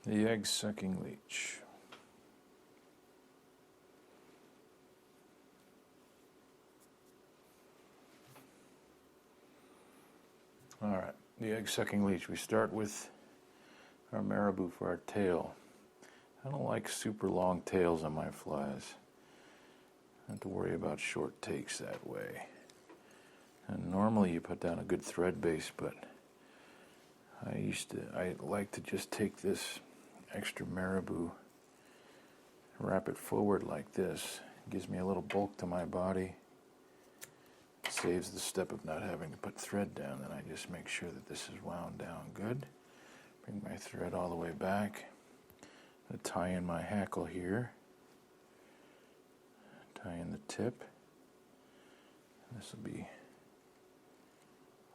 The egg-sucking leech. Alright, the egg-sucking leech. We start with our marabou for our tail. I don't like super long tails on my flies. I have to worry about short takes that way. And normally you put down a good thread base, but I like to just take this extra marabou, wrap it forward like this. It gives me a little bulk to my body. It saves the step of not having to put thread down, and I just make sure that this is wound down good. Bring my thread all the way back. I'm going to tie in my hackle here. Tie in the tip. This will be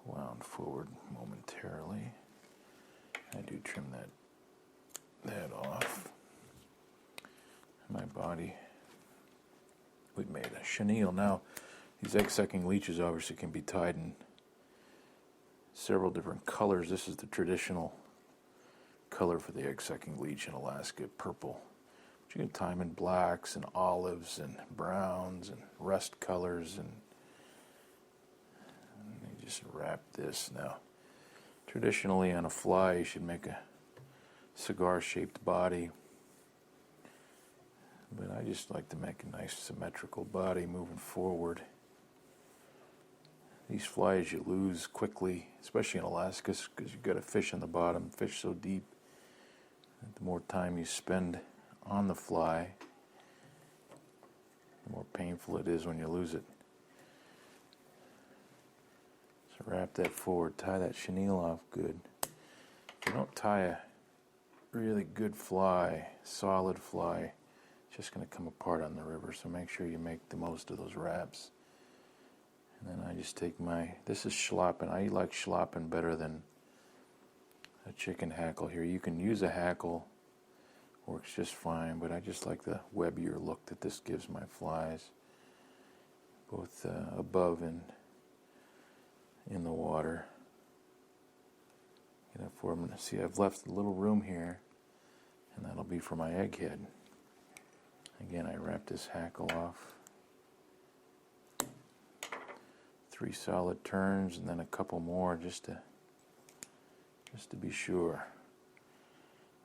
wound forward momentarily. I do trim that off. My body, we've made a chenille. Now, these egg-sucking leeches obviously can be tied in several different colors. This is the traditional color for the egg-sucking leech in Alaska, purple. But you can tie them in blacks and olives and browns and rust colors, and you just wrap this. Now, traditionally on a fly you should make a cigar-shaped body, but I just like to make a nice symmetrical body moving forward. These flies you lose quickly, especially in Alaska, because you've got to fish on the bottom, fish so deep. The more time you spend on the fly, the more painful it is when you lose it. So wrap that forward, tie that chenille off good. If you don't tie a really good fly, solid fly, it's just going to come apart on the river, so make sure you make the most of those wraps. And then I just take this is schlappen. I like schlappen better than a chicken hackle here. You can use a hackle, works just fine, but I just like the webbier look that this gives my flies, both above and in the water. Get it for them. See, I've left a little room here, and that'll be for my egg head. Again, I wrap this hackle off. 3 solid turns, and then a couple more just to be sure.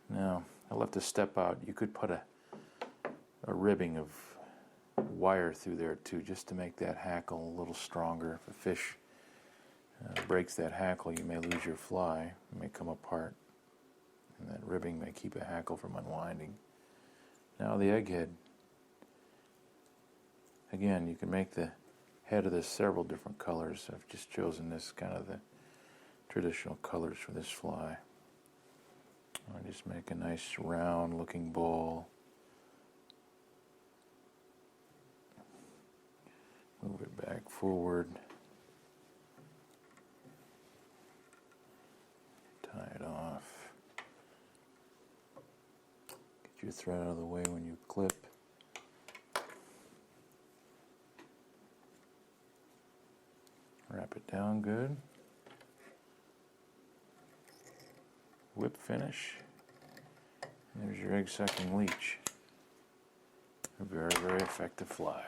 Now, I left a step out. You could put a ribbing of wire through there too, just to make that hackle a little stronger. If a fish breaks that hackle, you may lose your fly. It may come apart, and that ribbing may keep a hackle from unwinding. Now the egg head. Again, you can make the head of this several different colors. I've just chosen this kind of the traditional colors for this fly. I just make a nice round looking ball. Move it back forward. Tie it off. Get your thread out of the way when you clip. Wrap it down good. Whip finish. And there's your egg-sucking leech. A very, very effective fly.